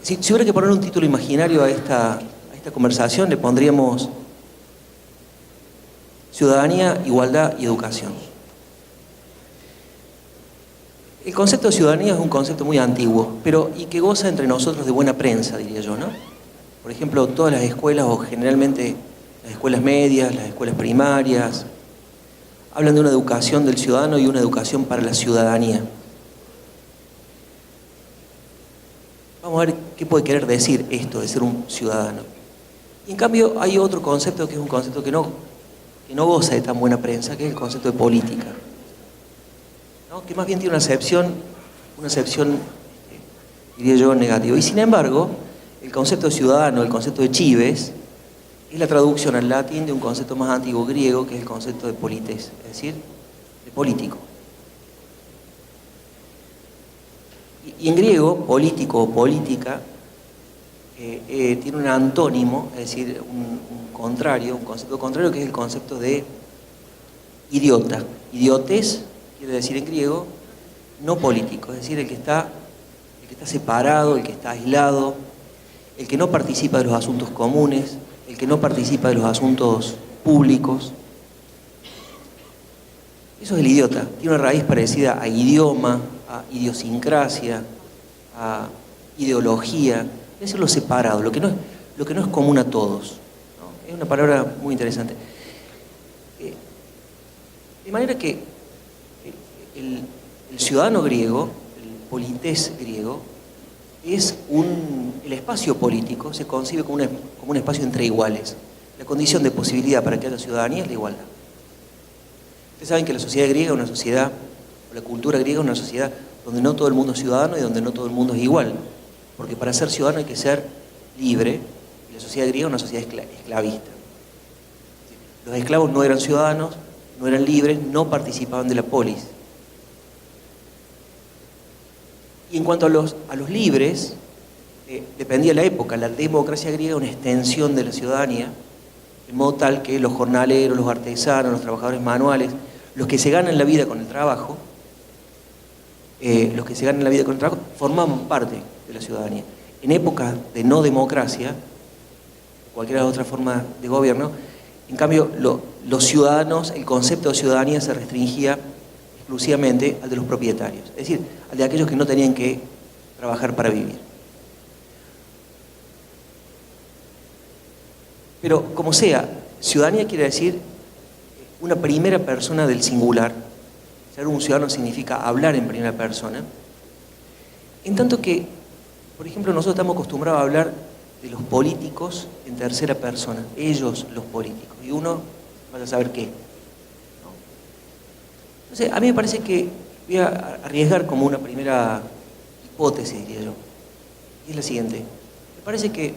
Si hubiera que poner un título imaginario a esta conversación, le pondríamos ciudadanía, igualdad y educación. El concepto de ciudadanía es un concepto muy antiguo, y que goza entre nosotros de buena prensa, diría yo, ¿no? Por ejemplo, todas las escuelas, o generalmente las escuelas medias, las escuelas primarias, hablan de una educación del ciudadano y una educación para la ciudadanía. Vamos a ver qué puede querer decir esto de ser un ciudadano. Y en cambio hay otro concepto que es un concepto que no goza de tan buena prensa, que es el concepto de política, ¿no? Que más bien tiene una acepción, diría yo, negativa. Y sin embargo, el concepto de ciudadano, el concepto de cives, es la traducción al latín de un concepto más antiguo griego, que es el concepto de polites, es decir, de político. Y en griego, político o política, tiene un antónimo, es decir, un concepto contrario, que es el concepto de idiota. Idiotes quiere decir en griego no político, es decir, el que está separado, el que está aislado, el que no participa de los asuntos comunes, el que no participa de los asuntos públicos. Eso es el idiota. Tiene una raíz parecida a idioma, a idiosincrasia, a ideología, es decir, lo separado, lo que no es común a todos, ¿no? Es una palabra muy interesante. De manera que el ciudadano griego, el polités griego, es el espacio político, se concibe como un espacio entre iguales. La condición de posibilidad para que haya ciudadanía es la igualdad. Ustedes saben que la sociedad griega es una sociedad, o la cultura griega es una sociedad donde no todo el mundo es ciudadano y donde no todo el mundo es igual. Porque para ser ciudadano hay que ser libre, y la sociedad griega es una sociedad esclavista. Los esclavos no eran ciudadanos, no eran libres, no participaban de la polis. Y en cuanto a los libres, dependía de la época. La democracia griega es una extensión de la ciudadanía, de modo tal que los jornaleros, los artesanos, los trabajadores manuales, los que se ganan la vida con el trabajo, formaban parte de la ciudadanía. En épocas de no democracia, cualquier otra forma de gobierno, en cambio, los ciudadanos, el concepto de ciudadanía se restringía exclusivamente al de los propietarios, es decir, al de aquellos que no tenían que trabajar para vivir. Pero, como sea, ciudadanía quiere decir una primera persona del singular. Ser un ciudadano significa hablar en primera persona. En tanto que, por ejemplo, nosotros estamos acostumbrados a hablar de los políticos en tercera persona, ellos los políticos, y uno vaya a saber qué, ¿no? Entonces, a mí me parece que voy a arriesgar como una primera hipótesis, diría yo, y es la siguiente. Me parece que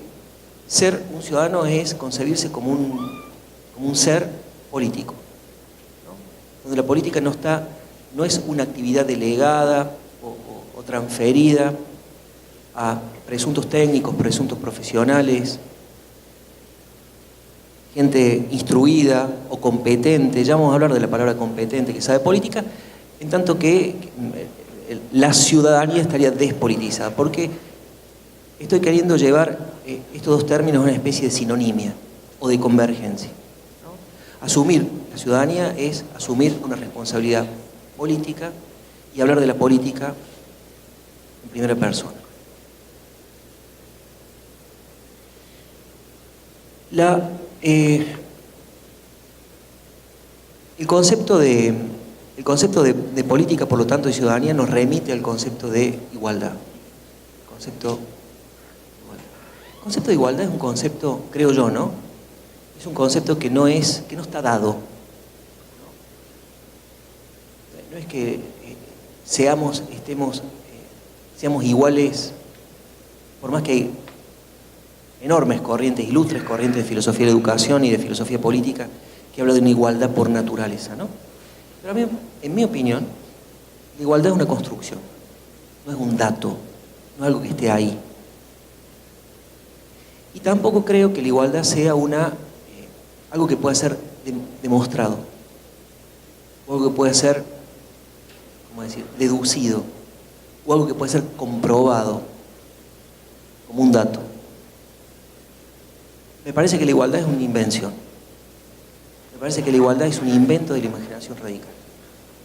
ser un ciudadano es concebirse como un ser político, ¿no? Donde la política no es una actividad delegada o transferida a presuntos técnicos, presuntos profesionales, gente instruida o competente. Ya vamos a hablar de la palabra competente, que sabe política, en tanto que la ciudadanía estaría despolitizada, porque estoy queriendo llevar estos dos términos a una especie de sinonimia o de convergencia, ¿no? Asumir la ciudadanía es asumir una responsabilidad política y hablar de la política en primera persona. El concepto de política, por lo tanto, de ciudadanía, nos remite al concepto de igualdad. El concepto de igualdad es un concepto, creo yo, ¿no? Es un concepto que no está dado. No es que seamos iguales, por más que hay enormes corrientes, ilustres corrientes de filosofía de la educación y de filosofía política que habla de una igualdad por naturaleza, ¿no? Pero a mí, en mi opinión, la igualdad es una construcción, no es un dato, no es algo que esté ahí. Y tampoco creo que la igualdad sea algo que pueda ser demostrado, o algo que pueda ser, deducido, o algo que puede ser comprobado. como un dato. Me parece que la igualdad es una invención. Me parece que la igualdad es un invento de la imaginación radical.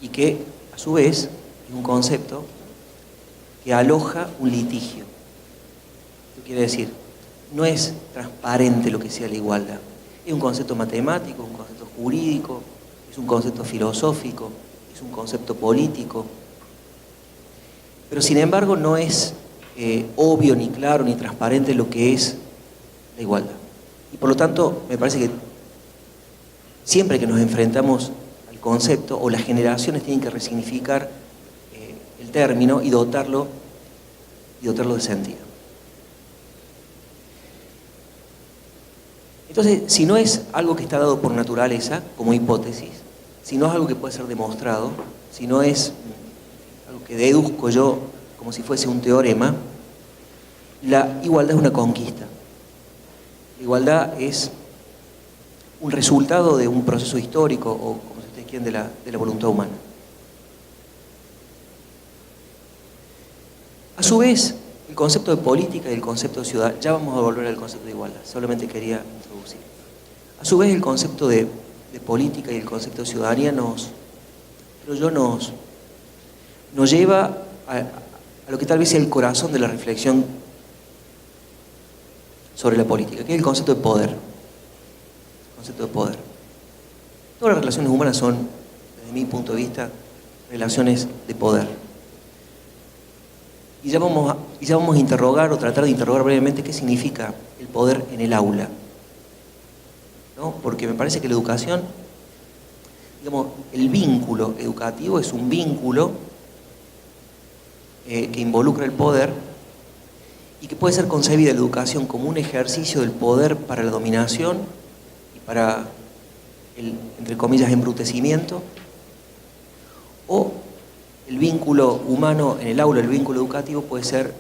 Y que, a su vez, es un concepto que aloja un litigio. Esto quiere decir, no es transparente lo que sea la igualdad. Es un concepto matemático, un concepto jurídico, es un concepto filosófico, es un concepto político. Pero sin embargo no es obvio, ni claro, ni transparente lo que es la igualdad. Y por lo tanto, me parece que siempre que nos enfrentamos al concepto, o las generaciones tienen que resignificar el término y dotarlo de sentido. Entonces, si no es algo que está dado por naturaleza, como hipótesis, si no es algo que puede ser demostrado, si no es algo que deduzco yo como si fuese un teorema, la igualdad es una conquista. La igualdad es un resultado de un proceso histórico, o como si ustedes quieren, de la voluntad humana. A su vez, el concepto de política y el concepto de ciudad, ya vamos a volver al concepto de igualdad, solamente quería introducir. A su vez, el concepto de política y el concepto de ciudadanía nos lleva a lo que tal vez sea el corazón de la reflexión sobre la política, que es el concepto de poder. El concepto de poder. Todas las relaciones humanas son, desde mi punto de vista, relaciones de poder. Y ya vamos a interrogar o tratar de interrogar brevemente qué significa el poder en el aula, ¿no? Porque me parece que la educación, digamos, el vínculo educativo es un vínculo que involucra el poder y que puede ser concebida la educación como un ejercicio del poder para la dominación y para el, entre comillas, embrutecimiento, o el vínculo humano en el aula, el vínculo educativo puede ser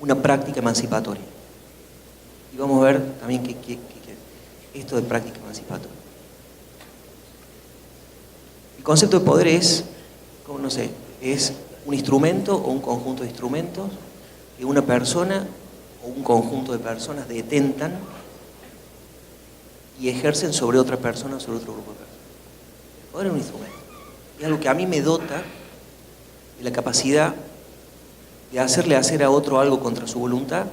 una práctica emancipatoria. Y vamos a ver también qué esto de práctica emancipatoria. El concepto de poder es, como no sé, es un instrumento o un conjunto de instrumentos que una persona o un conjunto de personas detentan y ejercen sobre otra persona o sobre otro grupo de personas. El poder es un instrumento. Es algo que a mí me dota de la capacidad de hacerle hacer a otro algo contra su voluntad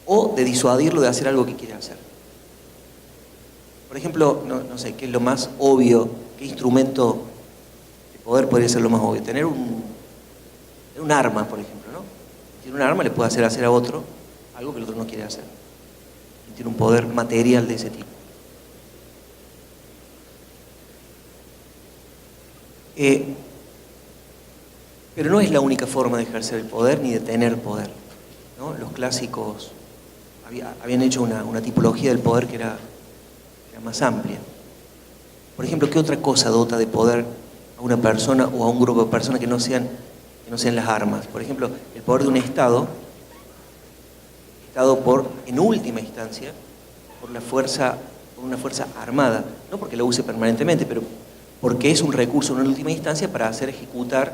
o de disuadirlo de hacer algo que quiere hacer. Por ejemplo, no sé, ¿qué es lo más obvio? ¿Qué instrumento de poder podría ser lo más obvio? Tener un arma, por ejemplo, ¿no? Tiene un arma, le puede hacer a otro algo que el otro no quiere hacer. Y tiene un poder material de ese tipo. Pero no es la única forma de ejercer el poder ni de tener poder, ¿no? Los clásicos habían hecho una tipología del poder que era más amplia. Por ejemplo, ¿qué otra cosa dota de poder a una persona o a un grupo de personas que no sean las armas? Por ejemplo, el poder de un Estado, en última instancia, por una fuerza armada, no porque la use permanentemente, pero porque es un recurso en última instancia para hacer ejecutar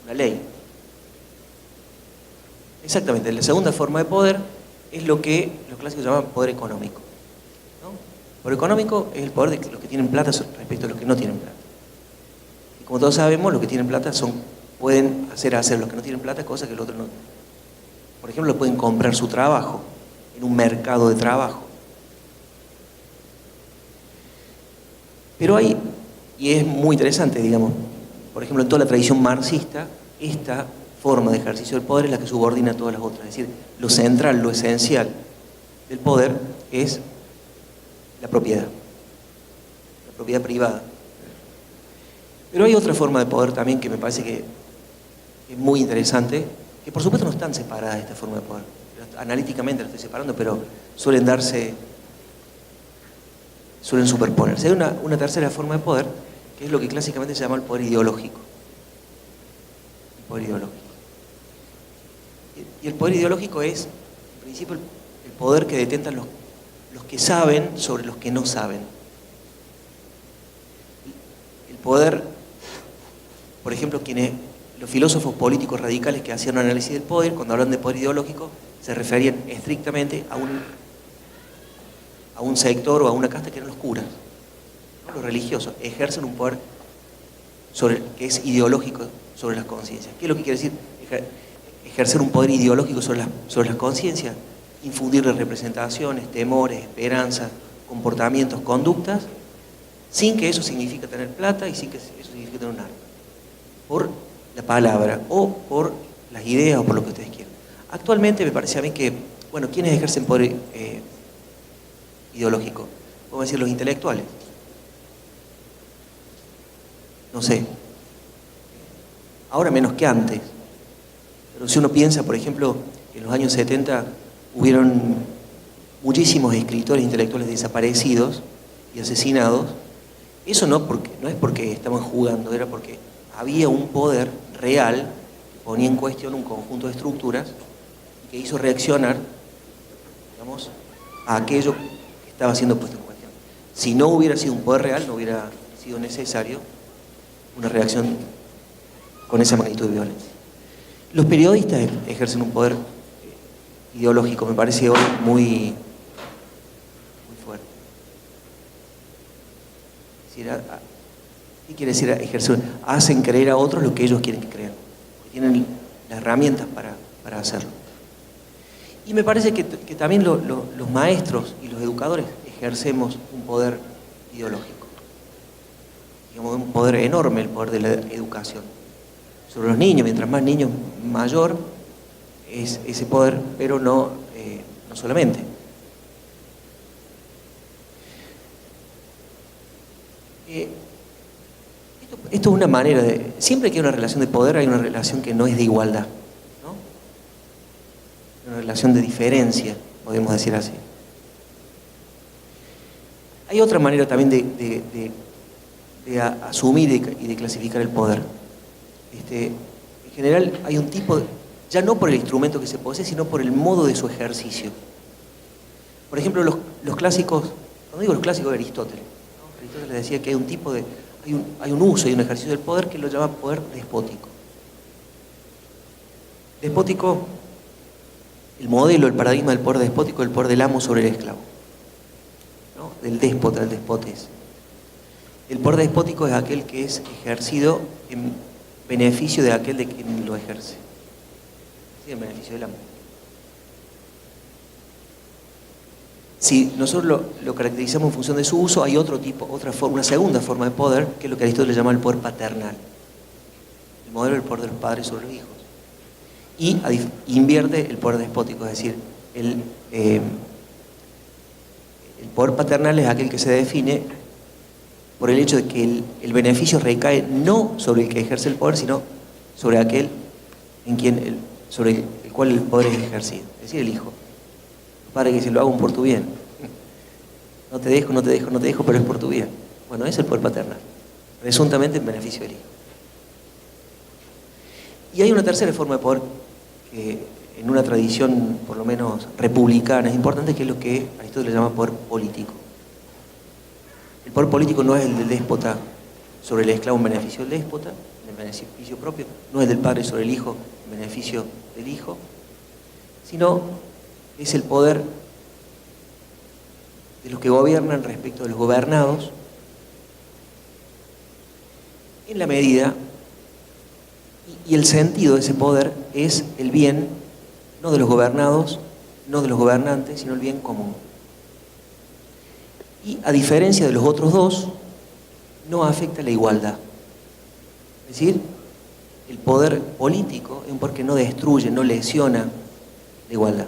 una ley. Exactamente, la segunda forma de poder es lo que los clásicos llaman poder económico, ¿no? El poder económico es el poder de los que tienen plata respecto a los que no tienen plata. Y como todos sabemos, los que tienen plata pueden hacer los que no tienen plata cosas que los otros no. Por ejemplo, pueden comprar su trabajo en un mercado de trabajo. Pero hay, y es muy interesante, digamos, por ejemplo, en toda la tradición marxista, esta forma de ejercicio del poder es la que subordina a todas las otras. Es decir, lo central, lo esencial del poder es la propiedad privada. Pero hay otra forma de poder también que me parece que es muy interesante, que por supuesto no están separadas de esta forma de poder. Analíticamente la estoy separando, pero suelen superponerse. Hay una tercera forma de poder, que es lo que clásicamente se llama el poder ideológico. El poder ideológico. Y el poder ideológico es, en principio, el poder que detentan los que saben sobre los que no saben. El poder, por ejemplo, los filósofos políticos radicales que hacían un análisis del poder, cuando hablan de poder ideológico, se referían estrictamente a un sector o a una casta que eran los curas, ¿no? Los religiosos ejercen un poder que es ideológico sobre las conciencias. ¿Qué es lo que quiere decir ejercer un poder ideológico sobre las conciencias? Infundirle representaciones, temores, esperanzas, comportamientos, conductas, sin que eso signifique tener plata y sin que eso signifique tener un arma. Por la palabra o por las ideas o por lo que ustedes quieran. Actualmente me parece a mí que, bueno, ¿quiénes ejercen poder ideológico? Vamos a decir los intelectuales. No sé, ahora menos que antes, pero si uno piensa, por ejemplo, que en los años 70 hubieron muchísimos escritores intelectuales desaparecidos y asesinados, eso no es porque estaban jugando, era porque había un poder real que ponía en cuestión un conjunto de estructuras y que hizo reaccionar, digamos, a aquello que estaba siendo puesto en cuestión. Si no hubiera sido un poder real, no hubiera sido necesario una reacción con esa magnitud de violencia. Los periodistas ejercen un poder ideológico, me parece hoy muy fuerte. Es decir, ¿qué quiere decir ejercer? Hacen creer a otros lo que ellos quieren que crean. Tienen las herramientas para hacerlo. Y me parece que también los maestros y los educadores ejercemos un poder ideológico. Digamos, un poder enorme, el poder de la educación. Sobre los niños, mientras más niños, mayor es ese poder, pero no solamente. Esto es una manera de... Siempre que hay una relación de poder, hay una relación que no es de igualdad, ¿no? Una relación de diferencia, podemos decir así. Hay otra manera también de asumir y de clasificar el poder. En general hay un tipo, ya no por el instrumento que se posee, sino por el modo de su ejercicio. Por ejemplo, los clásicos, cuando digo los clásicos de Aristóteles, ¿no? Aristóteles decía que hay un tipo de, hay un uso y un ejercicio del poder que lo llama poder despótico. Despótico, el modelo, el paradigma del poder despótico, el poder del amo sobre el esclavo, ¿no? Del déspota, del despotes. El poder despótico es aquel que es ejercido en beneficio de aquel de quien lo ejerce. Sí, en beneficio del amo. Si nosotros lo caracterizamos en función de su uso, hay otro tipo, una segunda forma de poder, que es lo que Aristóteles llama el poder paternal. El modelo del poder de los padres sobre los hijos. Y invierte el poder despótico, es decir, el poder paternal es aquel que se define por el hecho de que el beneficio recae no sobre el que ejerce el poder, sino sobre aquel sobre el cual el poder es ejercido, es decir, el hijo. Padre que dice, lo hago por tu bien. No te dejo, pero es por tu bien. Bueno, es el poder paternal, presuntamente en beneficio del hijo. Y hay una tercera forma de poder que en una tradición, por lo menos republicana, es importante, que es lo que Aristóteles llama poder político. El poder político no es el del déspota sobre el esclavo en beneficio del déspota, en beneficio propio, no es del padre sobre el hijo en beneficio del hijo, sino es el poder de los que gobiernan respecto de los gobernados, en la medida, y el sentido de ese poder es el bien, no de los gobernados, no de los gobernantes, sino el bien común. Y a diferencia de los otros dos, no afecta la igualdad. Es decir, el poder político es un poder que no destruye, no lesiona la igualdad.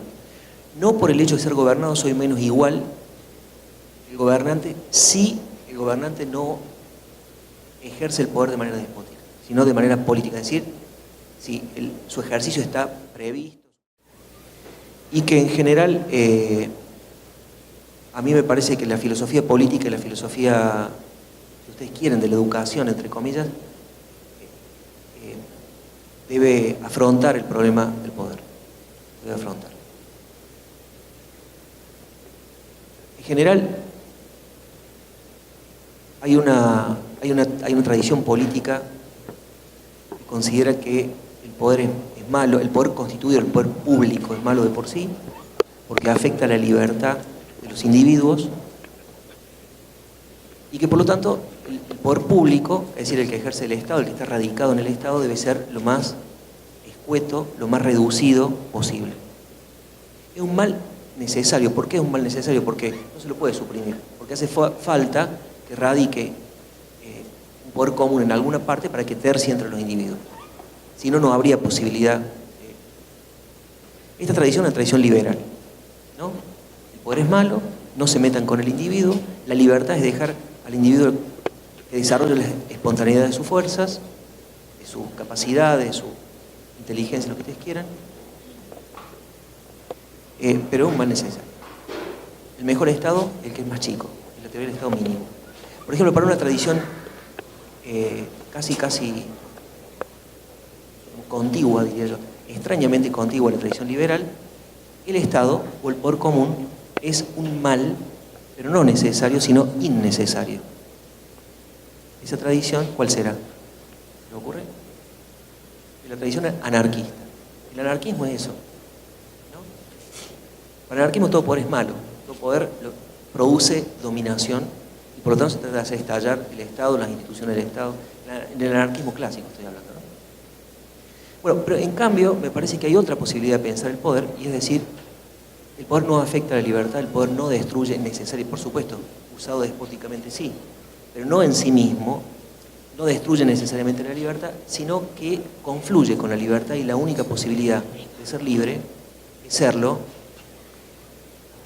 No por el hecho de ser gobernado soy menos igual que el gobernante, si el gobernante no ejerce el poder de manera despótica, sino de manera política. Es decir, si su ejercicio está previsto. Y que en general... a mí me parece que la filosofía política y la filosofía, si ustedes quieren, de la educación, entre comillas, debe afrontar el problema del poder. Debe afrontar. En general, hay una tradición política que considera que el poder es malo, el poder constituido, el poder público es malo de por sí, porque afecta la libertad de los individuos, y que por lo tanto el poder público, es decir, el que ejerce el Estado, el que está radicado en el Estado, debe ser lo más escueto, lo más reducido posible. Es un mal necesario. ¿Por qué es un mal necesario? Porque no se lo puede suprimir, porque hace falta que radique un poder común en alguna parte para que tercie entre los individuos. Si no, no habría posibilidad. Esta tradición es una tradición liberal, ¿no? El poder es malo, no se metan con el individuo, la libertad es dejar al individuo que desarrolle la espontaneidad de sus fuerzas, de sus capacidades, de su inteligencia, lo que ustedes quieran, pero es un mal necesario. El mejor Estado es el que es más chico, es la teoría del Estado mínimo. Por ejemplo, para una tradición casi contigua, diría yo, extrañamente contigua a la tradición liberal, el Estado o el poder común es un mal, pero no necesario, sino innecesario. Esa tradición, ¿cuál será? ¿Se le ocurre? Es la tradición anarquista. El anarquismo es eso, ¿no? Para el anarquismo todo poder es malo, todo poder produce dominación y por lo tanto se trata de hacer estallar el Estado, las instituciones del Estado. En el anarquismo clásico estoy hablando, ¿no? Bueno, pero en cambio me parece que hay otra posibilidad de pensar el poder, y es decir, el poder no afecta a la libertad, el poder no destruye necesariamente, por supuesto, usado despóticamente sí, pero no en sí mismo, no destruye necesariamente la libertad, sino que confluye con la libertad, y la única posibilidad de ser libre es serlo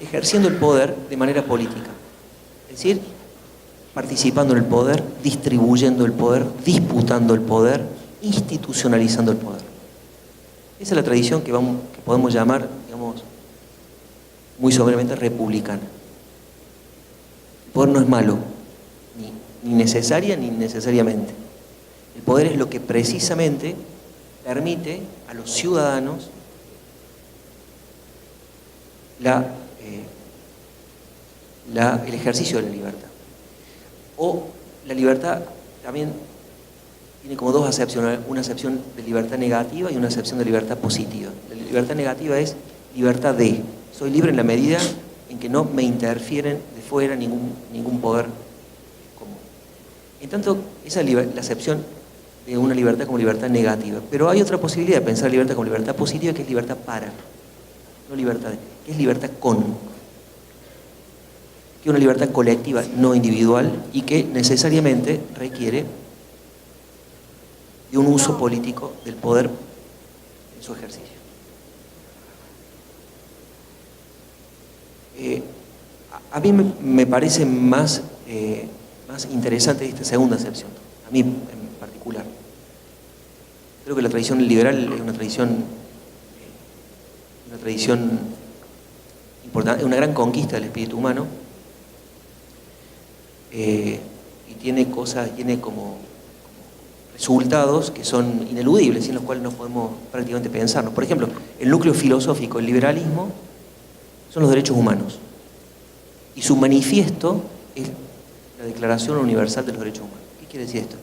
ejerciendo el poder de manera política. Es decir, participando en el poder, distribuyendo el poder, disputando el poder, institucionalizando el poder. Esa es la tradición que podemos llamar, digamos, muy soberamente republicana. El poder no es malo, ni necesaria ni necesariamente. El poder es lo que precisamente permite a los ciudadanos el ejercicio de la libertad. O la libertad también tiene como dos acepciones, una acepción de libertad negativa y una acepción de libertad positiva. La libertad negativa es libertad de, soy libre en la medida en que no me interfieren de fuera ningún poder común. En tanto, esa es la acepción de una libertad como libertad negativa. Pero hay otra posibilidad de pensar la libertad como libertad positiva, que es libertad para, no libertad de, que es libertad con, que es una libertad colectiva, no individual, y que necesariamente requiere de un uso político del poder en su ejercicio. A mí me parece más interesante esta segunda acepción, a mí en particular. Creo que la tradición liberal es una tradición importante, es una gran conquista del espíritu humano, y tiene como resultados que son ineludibles, sin los cuales no podemos prácticamente pensarnos. Por ejemplo, el núcleo filosófico del liberalismo son los derechos humanos, y su manifiesto es la Declaración Universal de los Derechos Humanos. ¿Qué quiere decir esto?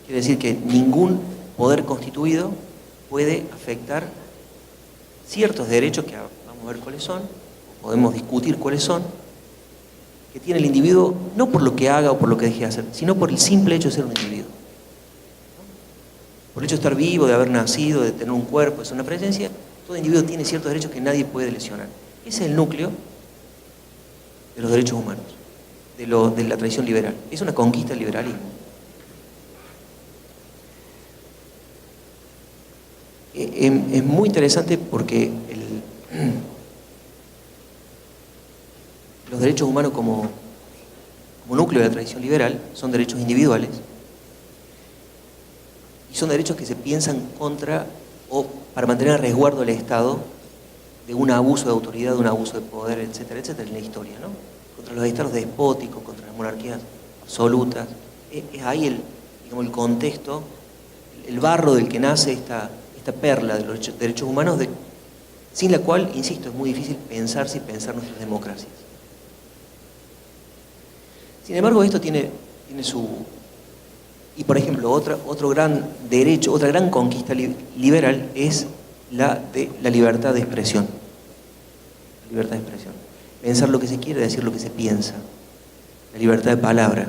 Quiere decir que ningún poder constituido puede afectar ciertos derechos, que vamos a ver cuáles son, podemos discutir cuáles son, que tiene el individuo no por lo que haga o por lo que deje de hacer, sino por el simple hecho de ser un individuo. Por el hecho de estar vivo, de haber nacido, de tener un cuerpo, de ser una presencia, todo individuo tiene ciertos derechos que nadie puede lesionar. Ese es el núcleo de los derechos humanos, de la tradición liberal. Es una conquista del liberalismo. Es muy interesante porque los derechos humanos como núcleo de la tradición liberal son derechos individuales, y son derechos que se piensan contra o para mantener a resguardo del Estado de un abuso de autoridad, de un abuso de poder, etcétera, etcétera, en la historia, ¿no? Contra los estados despóticos, contra las monarquías absolutas. Es ahí el contexto, el barro del que nace esta perla de los derechos humanos, sin la cual, insisto, es muy difícil pensar nuestras democracias. Sin embargo, esto tiene Y por ejemplo, otro gran derecho, otra gran conquista liberal es la de la libertad de expresión. La libertad de expresión. Pensar lo que se quiere, decir lo que se piensa. La libertad de palabra.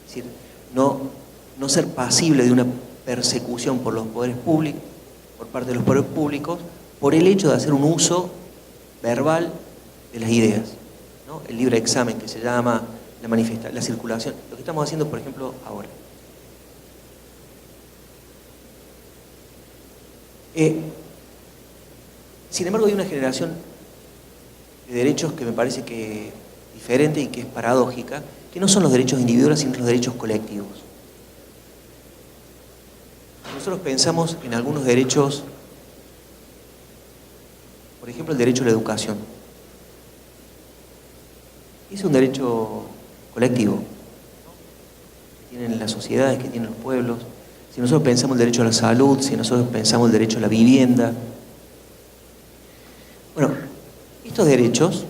Es decir, no ser pasible de una persecución por los poderes públicos, por parte de los poderes públicos, por el hecho de hacer un uso verbal de las ideas, ¿no? El libre examen, que se llama la circulación, lo que estamos haciendo, por ejemplo, ahora. Sin embargo, hay una generación de derechos que me parece que es diferente y que es paradójica, que no son los derechos individuales, sino los derechos colectivos. Nosotros pensamos en algunos derechos, por ejemplo, el derecho a la educación. Es un derecho colectivo, ¿no? Que tienen las sociedades, que tienen los pueblos. Si nosotros pensamos el derecho a la salud, si nosotros pensamos el derecho a la vivienda. Bueno, estos derechos,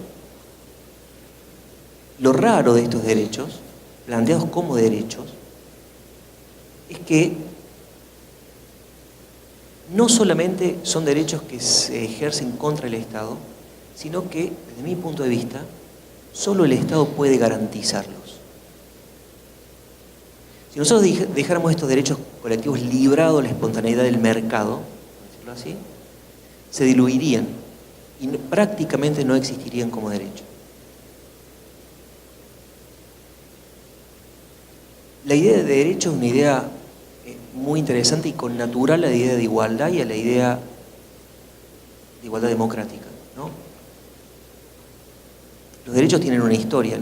lo raro de estos derechos, planteados como derechos, es que no solamente son derechos que se ejercen contra el Estado, sino que, desde mi punto de vista, solo el Estado puede garantizarlos. Si nosotros dejáramos estos derechos colectivos librados a la espontaneidad del mercado, por decirlo así, se diluirían y prácticamente no existirían como derecho. La idea de derecho es una idea muy interesante y connatural a la idea de igualdad y a la idea de igualdad democrática, ¿no? Los derechos tienen una historia.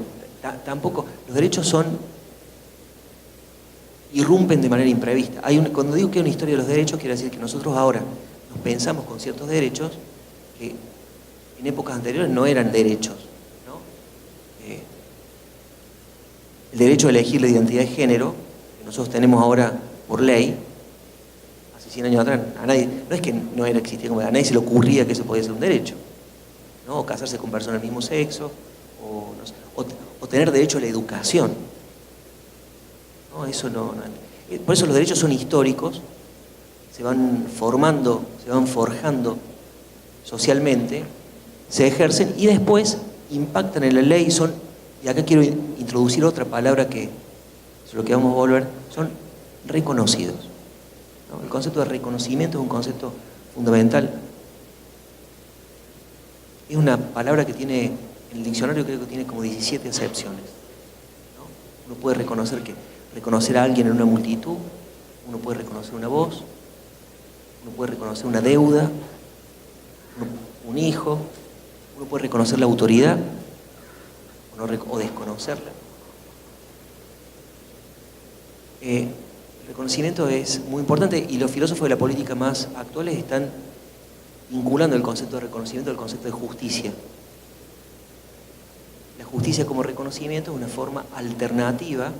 Tampoco, los derechos irrumpen de manera imprevista. Cuando digo que hay una historia de los derechos, quiere decir que nosotros ahora nos pensamos con ciertos derechos que en épocas anteriores no eran derechos, ¿no? El derecho a elegir la identidad de género, que nosotros tenemos ahora por ley, hace 100 años atrás, no es que no era existía, como a nadie se le ocurría que eso podía ser un derecho, ¿no? O casarse con personas del mismo sexo, o tener derecho a la educación. No, eso no. Por eso los derechos son históricos, se van formando, se van forjando socialmente, se ejercen y después impactan en la ley, y acá quiero introducir otra palabra que es lo que vamos a volver, son reconocidos, ¿no? El concepto de reconocimiento es un concepto fundamental. Es una palabra que tiene, en el diccionario creo que tiene como 17 acepciones, ¿no? Uno puede reconocer a alguien en una multitud, uno puede reconocer una voz, uno puede reconocer una deuda, un hijo, uno puede reconocer la autoridad o desconocerla. El reconocimiento es muy importante y los filósofos de la política más actuales están vinculando el concepto de reconocimiento al concepto de justicia. La justicia como reconocimiento es una forma alternativa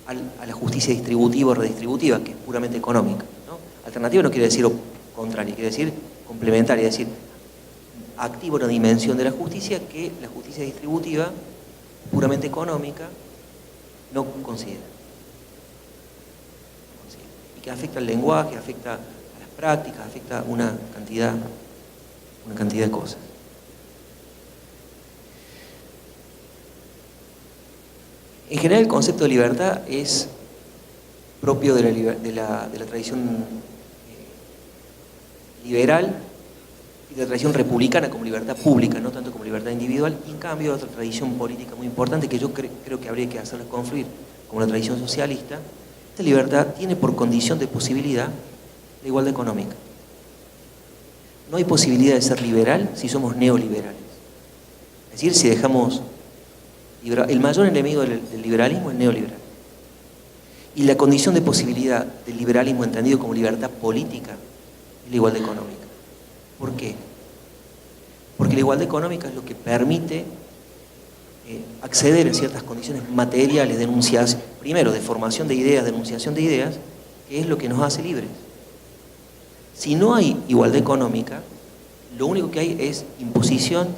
a la justicia distributiva o redistributiva, que es puramente económica, ¿no? Alternativa no quiere decir contraria, quiere decir complementaria, es decir, activa una dimensión de la justicia que la justicia distributiva, puramente económica, no considera. Y que afecta al lenguaje, afecta a las prácticas, afecta a una cantidad de cosas. En general el concepto de libertad es propio de la tradición liberal y de la tradición republicana como libertad pública, no tanto como libertad individual, y en cambio otra tradición política muy importante que yo creo que habría que hacerla confluir, como la tradición socialista. Esta libertad tiene por condición de posibilidad la igualdad económica. No hay posibilidad de ser liberal si somos neoliberales. Es decir, si dejamos... El mayor enemigo del liberalismo es el neoliberal. Y la condición de posibilidad del liberalismo entendido como libertad política es la igualdad económica. ¿Por qué? Porque la igualdad económica es lo que permite acceder a ciertas condiciones materiales de enunciación, primero de formación de ideas, de enunciación de ideas, que es lo que nos hace libres. Si no hay igualdad económica, lo único que hay es imposición,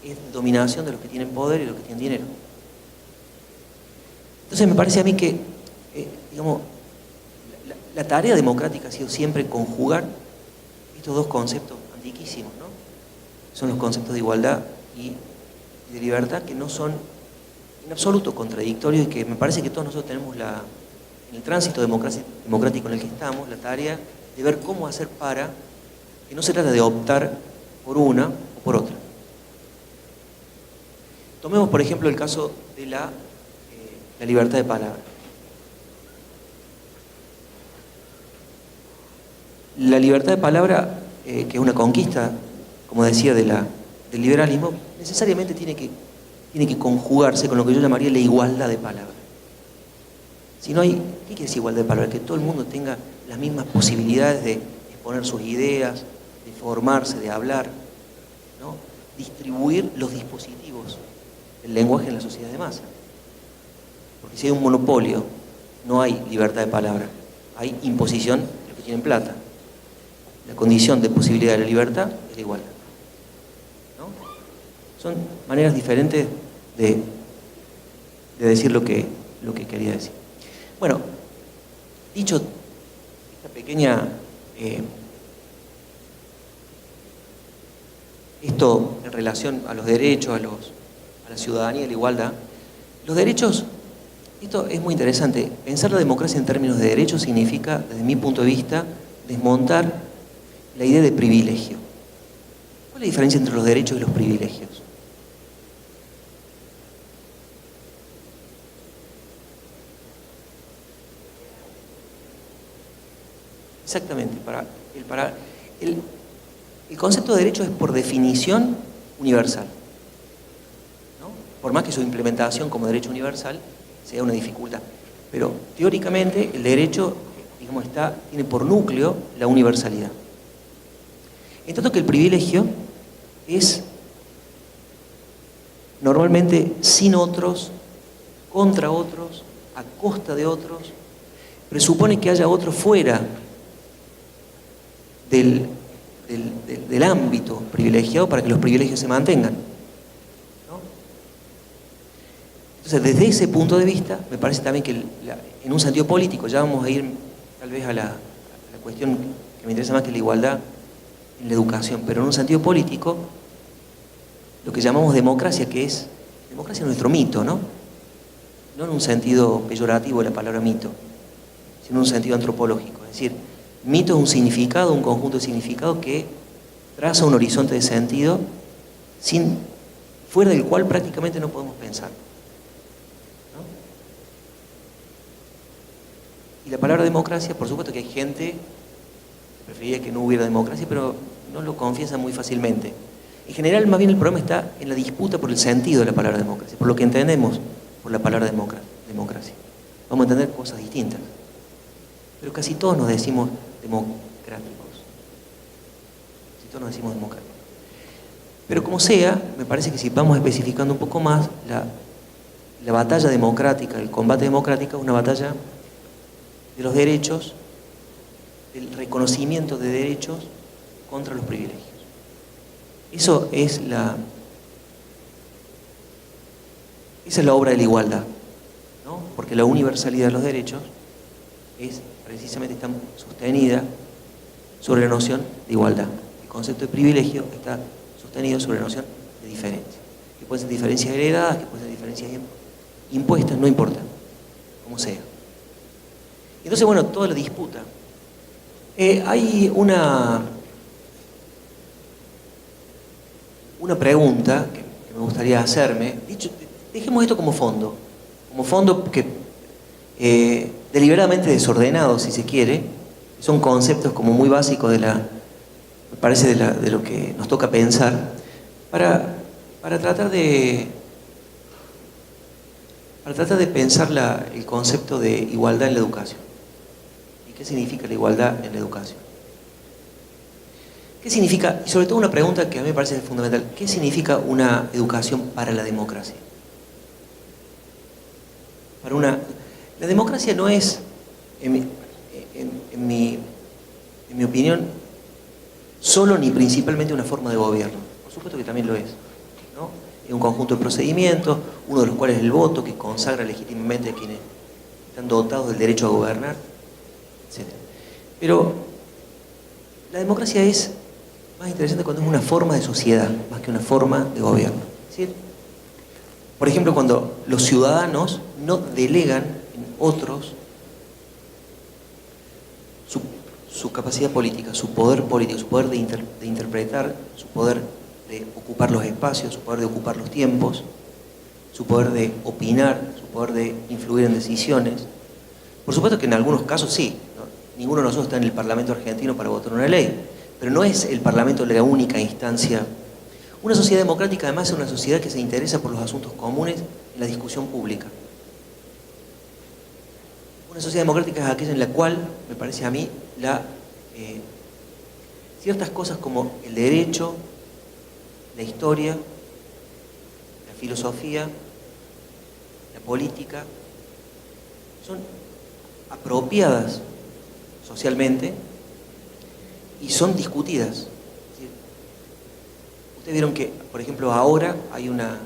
es dominación de los que tienen poder y de los que tienen dinero. Entonces me parece a mí que digamos, la tarea democrática ha sido siempre conjugar estos dos conceptos antiquísimos, ¿no? Son los conceptos de igualdad y de libertad, que no son en absoluto contradictorios, y que me parece que todos nosotros tenemos en el tránsito democrático en el que estamos, la tarea de ver cómo hacer para que no se trata de optar por una o por otra. Tomemos, por ejemplo, el caso de la libertad de palabra. La libertad de palabra, que es una conquista, como decía, del liberalismo, necesariamente tiene que conjugarse con lo que yo llamaría la igualdad de palabra. Si no hay, ¿qué quiere decir igualdad de palabra? Que todo el mundo tenga las mismas posibilidades de exponer sus ideas, de formarse, de hablar, ¿no? Distribuir los dispositivos del lenguaje en la sociedad de masa. Porque si hay un monopolio, no hay libertad de palabra, hay imposición de los que tienen plata. La condición de posibilidad de la libertad es la igualdad, ¿no? Son maneras diferentes de decir lo que quería decir. Bueno, dicho esta pequeña esto en relación a los derechos, a la ciudadanía y la igualdad, los derechos, esto es muy interesante. Pensar la democracia en términos de derechos significa, desde mi punto de vista, desmontar la idea de privilegio. ¿Cuál es la diferencia entre los derechos y los privilegios? Exactamente. El concepto de derecho es, por definición, universal, ¿no? Por más que su implementación como derecho universal sea una dificultad. Pero teóricamente el derecho, digamos, tiene por núcleo la universalidad. En tanto que el privilegio es normalmente sin otros, contra otros, a costa de otros, presupone que haya otro fuera del ámbito privilegiado para que los privilegios se mantengan, ¿no? Entonces, desde ese punto de vista, me parece también que en un sentido político, ya vamos a ir tal vez a la cuestión que me interesa más, que la igualdad en la educación, pero en un sentido político, lo que llamamos democracia es nuestro mito, ¿no? No en un sentido peyorativo de la palabra mito, sino en un sentido antropológico. Es decir, mito es un significado, un conjunto de significados que traza un horizonte de sentido fuera del cual prácticamente no podemos pensar, ¿no? Y la palabra democracia, por supuesto que hay gente que preferiría que no hubiera democracia, pero no lo confiesa muy fácilmente. En general, más bien el problema está en la disputa por el sentido de la palabra democracia, por lo que entendemos por la palabra democracia. Vamos a entender cosas distintas, pero casi todos nos decimos democráticos. Casi todos nos decimos democráticos. Pero como sea, me parece que si vamos especificando un poco más, la batalla democrática, el combate democrático es una batalla de los derechos, del reconocimiento de derechos contra los privilegios. Esa es la obra de la igualdad, ¿no? Porque la universalidad de los derechos precisamente está sostenida sobre la noción de igualdad. El concepto de privilegio está sostenido sobre la noción de diferencia, que pueden ser diferencias heredadas, que pueden ser diferencias impuestas, no importa, como sea. Entonces, bueno, toda la disputa. Hay una pregunta que me gustaría hacerme. Dejemos esto como fondo que deliberadamente desordenado, si se quiere. Son conceptos como muy básicos me parece, de lo que nos toca pensar para tratar de pensar el concepto de igualdad en la educación. ¿Y qué significa la igualdad en la educación? ¿Qué significa, y sobre todo una pregunta que a mí me parece fundamental, qué significa una educación para la democracia? La democracia no es, en mi opinión, solo ni principalmente una forma de gobierno. Por supuesto que también lo es, ¿no? Es un conjunto de procedimientos, uno de los cuales es el voto, que consagra legítimamente a quienes están dotados del derecho a gobernar, etc. Pero la democracia es más interesante cuando es una forma de sociedad, más que una forma de gobierno. Es decir, por ejemplo, cuando los ciudadanos no delegan en otros su capacidad política, su poder político, su poder de interpretar, su poder de ocupar los espacios, su poder de ocupar los tiempos, su poder de opinar, su poder de influir en decisiones. Por supuesto que en algunos casos sí, ¿no? Ninguno de nosotros está en el Parlamento argentino para votar una ley, pero no es el Parlamento la única instancia. Una sociedad democrática además es una sociedad que se interesa por los asuntos comunes en la discusión pública. Una sociedad democrática es aquella en la cual, me parece a mí, ciertas cosas como el derecho, la historia, la filosofía, la política, son apropiadas socialmente y son discutidas. Es decir, ustedes vieron que, por ejemplo, ahora hay una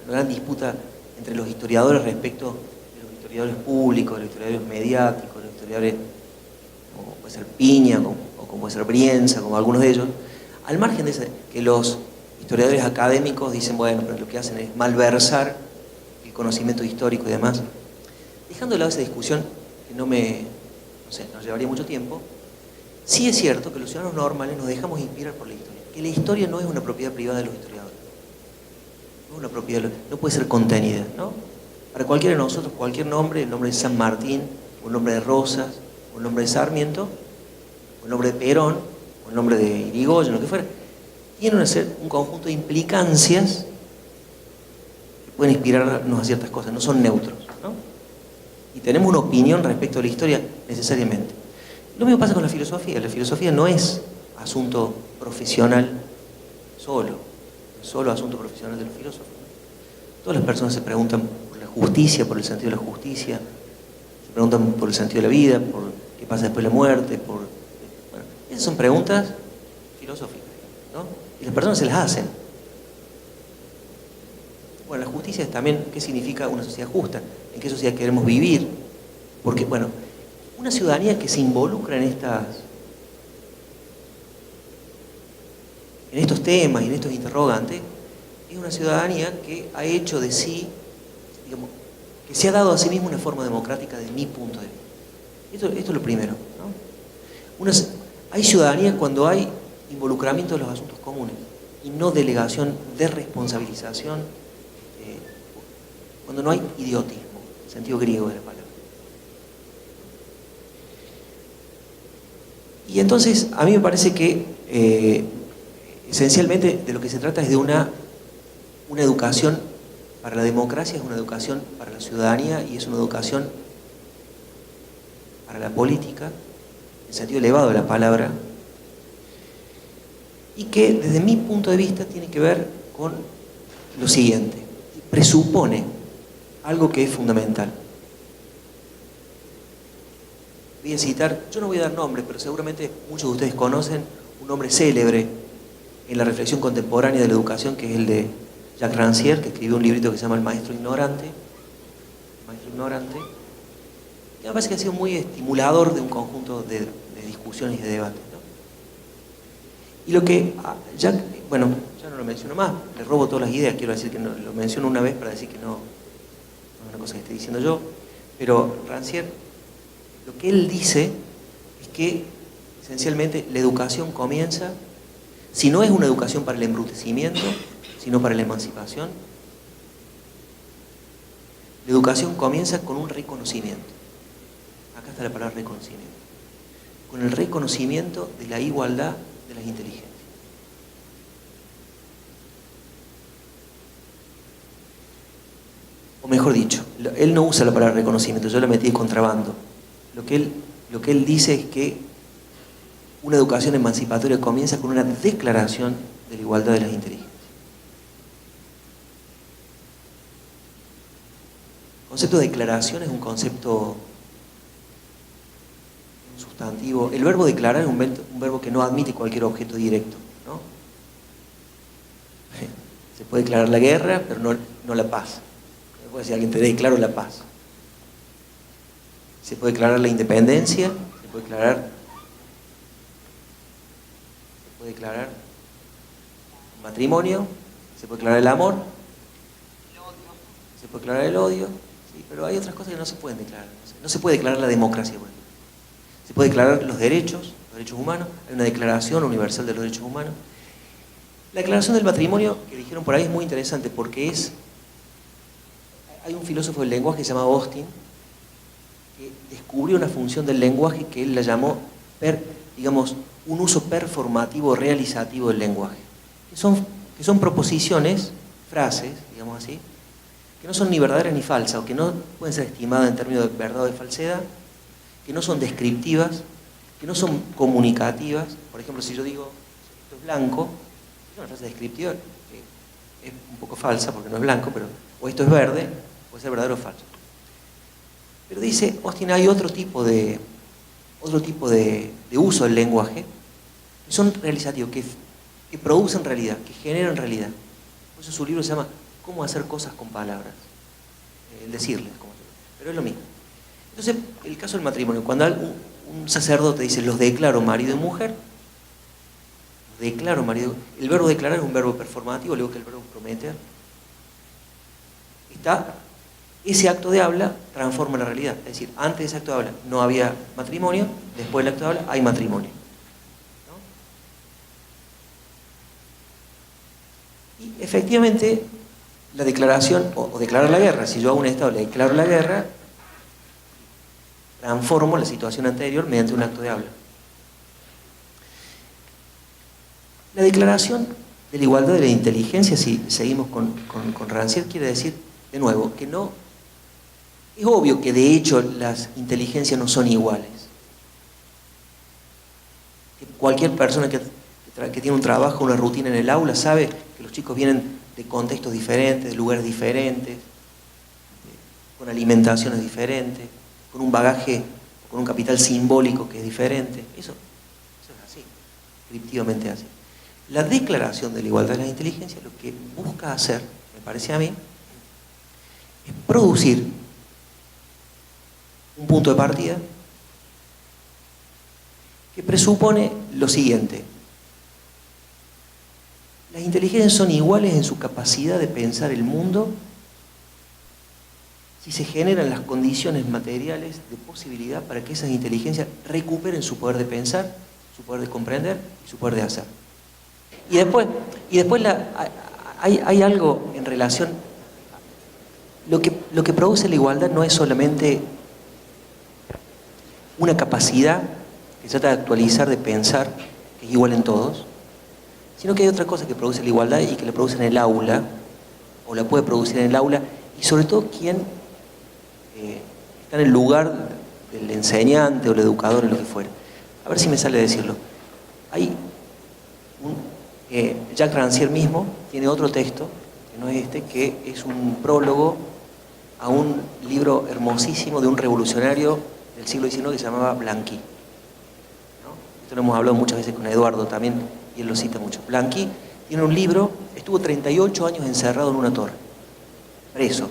gran disputa entre los historiadores respecto de los historiadores públicos, de los historiadores mediáticos, de los historiadores como puede ser Piña o como puede ser Brienza, como algunos de ellos, al margen de que los historiadores académicos dicen, bueno, pero lo que hacen es malversar el conocimiento histórico y demás. Dejando de lado esa discusión, que no sé, nos llevaría mucho tiempo, sí es cierto que los ciudadanos normales nos dejamos inspirar por la historia, que la historia no es una propiedad privada de los historiadores, no es una propiedad, no puede ser contenida, ¿no? Para cualquiera de nosotros, cualquier nombre, el nombre de San Martín, o el nombre de Rosas, o el nombre de Sarmiento, o el nombre de Perón, o el nombre de Irigoyen, lo que fuera, tienen un conjunto de implicancias que pueden inspirarnos a ciertas cosas, no son neutros, ¿no? Y tenemos una opinión respecto a la historia necesariamente. Lo mismo pasa con la filosofía no es asunto profesional solo asunto profesional de los filósofos. Todas las personas se preguntan por la justicia, por el sentido de la justicia, se preguntan por el sentido de la vida, por qué pasa después de la muerte, bueno, esas son preguntas filosóficas, ¿no? Y las personas se las hacen. Bueno, la justicia es también qué significa una sociedad justa, en qué sociedad queremos vivir, porque, bueno, una ciudadanía que se involucra en estos temas y en estos interrogantes, es una ciudadanía que ha hecho de sí, digamos, que se ha dado a sí misma una forma democrática desde mi punto de vista. Esto es lo primero, ¿no? Hay ciudadanía cuando hay involucramiento de los asuntos comunes y no delegación, desresponsabilización, cuando no hay idiotismo, en el sentido griego de la palabra. Y entonces, a mí me parece que esencialmente de lo que se trata es de una educación para la democracia, es una educación para la ciudadanía y es una educación para la política, en el sentido elevado de la palabra, y que desde mi punto de vista tiene que ver con lo siguiente: presupone algo que es fundamental. Voy a citar, yo no voy a dar nombres, pero seguramente muchos de ustedes conocen un nombre célebre en la reflexión contemporánea de la educación, que es el de Jacques Rancière, que escribió un librito que se llama El Maestro Ignorante, que me parece que ha sido muy estimulador de un conjunto de discusiones y de debates, ¿no? Y lo que Jacques, bueno, ya no lo menciono más, le robo todas las ideas, quiero decir que no, lo menciono una vez para decir que no es una cosa que esté diciendo yo, pero Rancière, lo que él dice es que esencialmente la educación comienza, si no es una educación para el embrutecimiento, sino para la emancipación, la educación comienza con un reconocimiento. Acá está la palabra reconocimiento. Con el reconocimiento de la igualdad de las inteligencias. O mejor dicho, él no usa la palabra reconocimiento, yo la metí de contrabando. Lo que él dice es que una educación emancipatoria comienza con una declaración de la igualdad de las inteligencias. El concepto de declaración es un concepto sustantivo. El verbo declarar es un verbo que no admite cualquier objeto directo, ¿no? Se puede declarar la guerra, pero no la paz. No puede decir alguien te declaro la paz. Se puede declarar la independencia, se puede declarar el matrimonio, se puede declarar el amor, se puede declarar el odio, sí, pero hay otras cosas que no se pueden declarar. No se puede declarar la democracia, por ejemplo. Se puede declarar los derechos humanos, hay una declaración universal de los derechos humanos. La declaración del matrimonio, que dijeron por ahí, es muy interesante porque hay un filósofo del lenguaje que se llama Austin, que descubrió una función del lenguaje que él la llamó, digamos, un uso performativo realizativo del lenguaje. Que son proposiciones, frases, digamos así, que no son ni verdaderas ni falsas, o que no pueden ser estimadas en términos de verdad o de falsedad, que no son descriptivas, que no son comunicativas. Por ejemplo, si yo digo, esto es blanco, es una frase descriptiva que es un poco falsa porque no es blanco, pero o esto es verde, puede ser verdadero o falso. Pero dice Austin, hay otro tipo de uso del lenguaje, que son realizativos, que producen realidad, que generan realidad. Por eso su libro se llama Cómo hacer cosas con palabras, el decirles, pero es lo mismo. Entonces, el caso del matrimonio, cuando un sacerdote dice, los declaro marido y mujer, el verbo declarar es un verbo performativo, luego que el verbo prometer, ese acto de habla transforma la realidad. Es decir, antes de ese acto de habla no había matrimonio, después del acto de habla hay matrimonio. ¿No? Y efectivamente, la declaración, o declarar la guerra, si yo a un Estado le declaro la guerra, transformo la situación anterior mediante un acto de habla. La declaración de la igualdad de la inteligencia, si seguimos con Rancière, quiere decir, de nuevo, que no... Es obvio que de hecho las inteligencias no son iguales. Que cualquier persona que tiene un trabajo, una rutina en el aula, sabe que los chicos vienen de contextos diferentes, de lugares diferentes, con alimentaciones diferentes, con un bagaje, con un capital simbólico que es diferente. Eso es así, descriptivamente así. La declaración de la igualdad de las inteligencias lo que busca hacer, me parece a mí, es producir un punto de partida que presupone lo siguiente: las inteligencias son iguales en su capacidad de pensar el mundo si se generan las condiciones materiales de posibilidad para que esas inteligencias recuperen su poder de pensar, su poder de comprender y su poder de hacer. Y después hay algo en relación... Lo que produce la igualdad no es solamente una capacidad que trata de actualizar, de pensar, que es igual en todos, sino que hay otra cosa que produce la igualdad y que la produce en el aula, o la puede producir en el aula, y sobre todo quien está en el lugar del enseñante o el educador, en lo que fuera. A ver si me sale decirlo. Jacques Rancière mismo tiene otro texto, que no es este, que es un prólogo a un libro hermosísimo de un revolucionario del siglo XIX que se llamaba Blanqui. ¿No? Esto lo hemos hablado muchas veces con Eduardo también, y él lo cita mucho. Blanqui tiene un libro, estuvo 38 años encerrado en una torre, preso.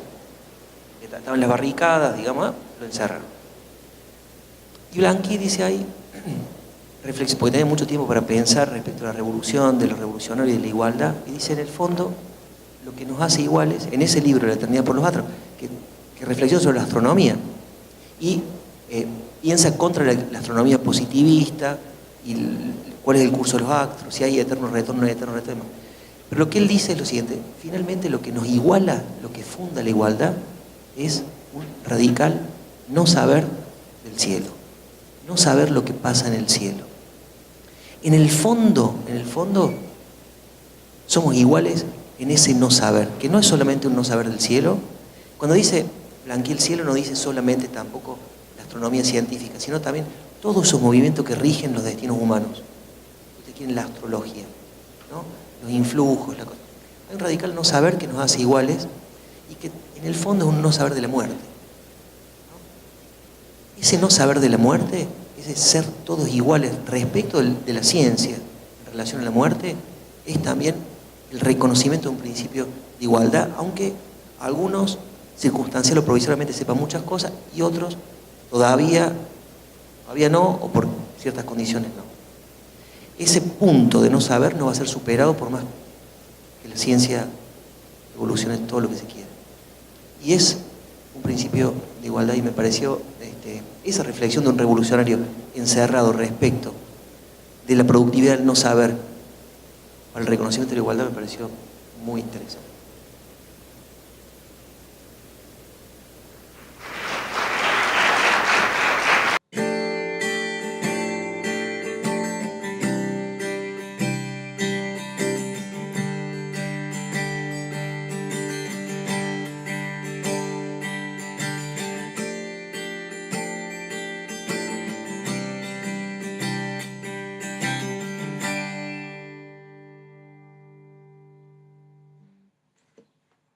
Estaba en las barricadas, digamos, lo encerraron. Y Blanqui dice ahí, porque tiene mucho tiempo para pensar respecto a la revolución, de los revolucionarios y de la igualdad, y dice, en el fondo, lo que nos hace iguales, en ese libro, La eternidad por los astros, que reflexiona sobre la astronomía, y piensa contra la astronomía positivista, y cuál es el curso de los astros, si hay eterno retorno, no hay eterno retorno. Pero lo que él dice es lo siguiente: finalmente lo que nos iguala, lo que funda la igualdad, es un radical no saber del cielo, no saber lo que pasa en el cielo. En el fondo, somos iguales en ese no saber, que no es solamente un no saber del cielo. Cuando dice Blanqui el cielo, no dice solamente tampoco la astronomía científica, sino también todos esos movimientos que rigen los destinos humanos. Ustedes quieren la astrología, ¿no? Los influjos, la cosa. Hay un radical no saber que nos hace iguales y que en el fondo es un no saber de la muerte, ¿no? Ese no saber de la muerte, ese ser todos iguales respecto de la ciencia en relación a la muerte, es también el reconocimiento de un principio de igualdad, aunque algunos circunstancial o provisoriamente sepan muchas cosas y otros todavía no, o por ciertas condiciones no. Ese punto de no saber no va a ser superado por más que la ciencia evolucione todo lo que se quiera. Y es un principio de igualdad, y me pareció esa reflexión de un revolucionario encerrado respecto de la productividad del no saber para el reconocimiento de la igualdad me pareció muy interesante.